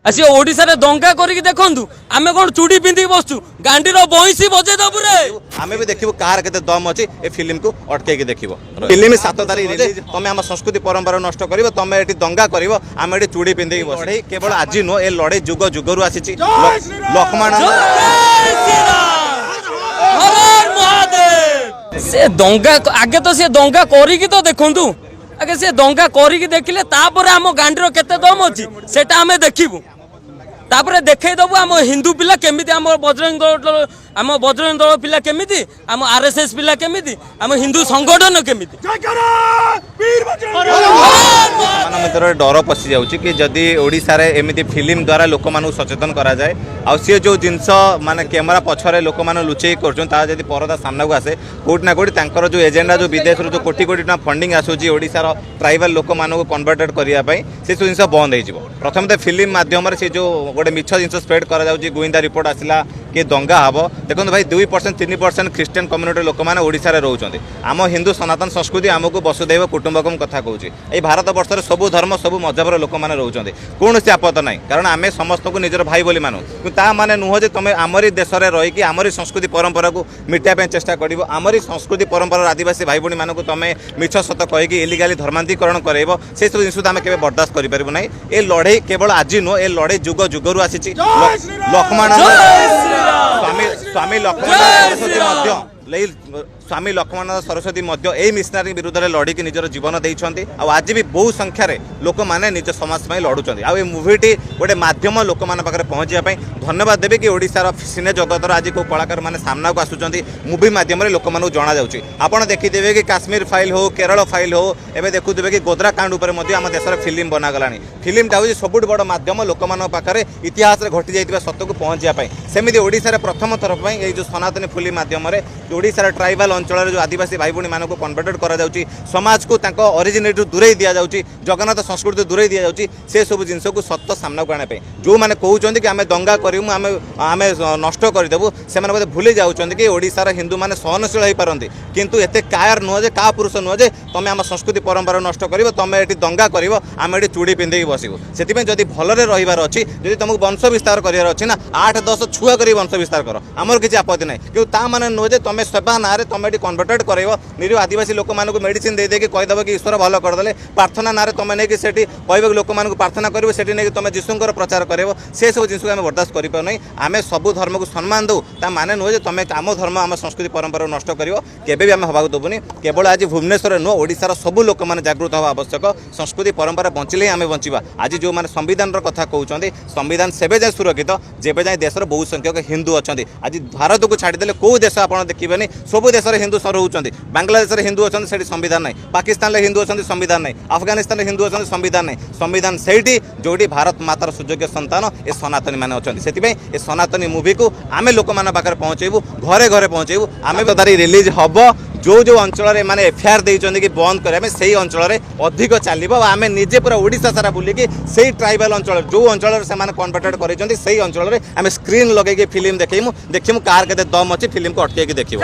आसी ओडिसा रे दंगा करिक देखंतु आमे कोन चूड़ी पिंदी बसचु गांडीर बंसी बजे दबु रे आमे भी देखिबो कार केते दम अछि ए फिल्म को अटके के देखिबो फिल्म 7 तारिख रिलीज तमे हम संस्कृति परंपरा नष्ट करिवो तमे एठी दंगा करिवो आमे एठी चूड़ी पिंदी बस केवल आज नो ए लड़ाई जुग जुगरु आसीची लक्ष्मण से दंगा आगे तो से दंगा करिक तो देखंतु आगे से दंगा करिक देखिले तापर हम गांडीर केते दम अछि सेटा हमें देखिबु तापर देखै दबु हम हिंदू पिला केमिति हम बजरंग दल पिला केमिति हम आरएसएस पिला केमिति हम हिंदू संगठन केमिति डर पशि जाउची कि जदि ओडिसा रे एमिति फिल्म द्वारा लोक मानु सचेतन करा जाए आ से जो जिंस माने कैमरा पछरे लोक मानु लुचेई करछन ता जदि परदा सामना को आसे कोट ना कोट तांकर जो एजेंडा जो विदेश रो जो कोटी कोटी ना फंडिंग आसुची ओडिसा रो ट्राइबल लोक मानु को कन्वर्टेड करिया पई से जिंस बंद होई जिवो प्रथम ते फिल्म माध्यम रे से जो गोटे मिछ जिंस स्प्रेड करा जाउची गोइंदा रिपोर्ट आसिला कि दंगा हबो देखो भाई 2% 3% ख्रिस्टियन कम्युनिटी लोक माने ओडिसा रे रहउचंदी आम हिंदू सनातन संस्कृति आमको वसुदैव कुटुंबकम कथा कहूची ए भारत वर्ष रे सब धर्म सब मजहबर लोक माने रहउचंदी कोन से आपत नाही कारण आमे समस्त को निजर भाई बोली मानु ता माने नुह जे तमे आमरी देश रे रही कि आमरी संस्कृति परंपरा को मिटा पे चेष्टा करिवो आमरी संस्कृति परंपरा आदिवासी भाई बोली मानु को तमे मिछ सत कहि कि इलीगली धर्मांतरीकरण करैबो से सब जिंस आमे केबे बर्दाश्त करि परिबो नाही ए लड़ाई केवल आज नो ए लड़ाई जुग जुगरु आसीची लक्ष्मण स्वामी लक्ष्मण सरस्वती स्वामी लक्ष्मण सरस्वती यही मिशनारी विरुद्ध में लड़िक निजर जीवन देते आज भी बहु संख्यार लोक मैंने निज समाज में लड़ुंट आ मुभिटी गोटे मध्यम लोक मान पाखे पहुँचापी धन्यवाद देवी कि ओडिशार सिने जगतर आज को कलाकार मैंने सामना को आसुँच मुवी मध्यम लोक मानू जना जाऊँगी आपड़ देखिथे कि काश्मीर फाइल हो केरल फाइल हो एवं देखुवे कि गोद्रा कांड उपर आम देश फिल्म बनागला फिल्मटा हूँ सबुठ बड़ मध्यम लोक मान पाखे इतिहास घटी जाता सत्य को पहुँचापी सेमती ओडिशार प्रथम थर पर ये जो सनातनी फिल्म मध्यम ओडिशार ट्राइबल अंचल जो आदिवासी भाई भाई मानक कन्वर्टेड करा जाउची समाज को तांको ओरिजिनेट दूरे दिया जाउची जगन्नाथ संस्कृति दूरे दिया जाउची से सब जिनस को सत्य सामना को आने पे जो माने कहउचंदी कि आमे दंगा करिमु आमे नष्ट कर देबु से माने बोले भूली जाउचंदी कि ओडिसा रे हिंदू माने सहनशील होई पारंती किंतु एते कायर नुह जे का पुरुष नुह जे तमे आम संस्कृति परंपरा नष्ट करिवो तमे एठी दंगा करिवो आमे एठी चूड़ी पिंधेई बसिबो सेति पे जदी भलरे रहिबार अछि जदी तुमको वंश विस्तार करियार अछि ना 8-10 छुआ करी वंश विस्तार करो हमर किछि आपत्ति नै कि ता माने नुह जे तमे सेवा ना रे तमे एठी कन्वर्टेड करैबो निरीह आदिवासी लोक मानक मेडिसिन दे देके कहि दबो कि ईश्वर भलो कर देले प्रार्थना ना रे तमे नै कि सेठी कहबो लोक मानक प्रार्थना करिवो सेठी नै कि तमे जिसुंकर प्रचार करैबो से सब जिंस को हम बर्दाश्त करि पाउ नै आमे सब धर्म को सम्मान दउ ता माने नुह जे तमे आम धर्म आम संस्कृति परंपरा नष्ट करिवो केबे भी आमे हबाक दबुनी केवल आज भुवनेश्वर नुह ओडिसार सब लोक माने जागृत हवा आवश्यक संस्कृति परंपरा बंचिले आमे बंचिबा आज जो माने संविधान रो कथा कहउचंदी संविधान सेबे जाय सुरक्षित जेबे जाय देशर बहु संख्यक हिंदू अछंदी आज भारत को छाड़ी देले को देश आपण देखिबेनी सब देश रे हिंदू रहउचंदी बांग्लादेश रे हिंदू अछंदी सेठी संविधान नै पाकिस्तान रे हिंदू अछंदी संविधान नै अफगानिस्तान रे हिंदू अछंदी संविधान नै संविधान सेठी जोडी भारत मातार सुयोग्य संतान ए सनातनी माने अछंदी सेति पे ए सनातनी मूवी को आमे लोक माने पाकर पहुंचेबू घरे घरे पहुंचेबू आमे तारी रिलीज हबो जो जो अंचल माने एफआईआर देइचंदी कि बंद करे से अंचल अधिक चलिबो आमे निजे पूरा ओडिसा सारा बुली कि से ट्राइबल अंचल जो अंचल से माने कन्वर्टेड करिचंदी से अंचल आमे स्क्रीन लगे फिल्म देखिमु कार केते दम अछि फिल्म को अटके के देखिबो।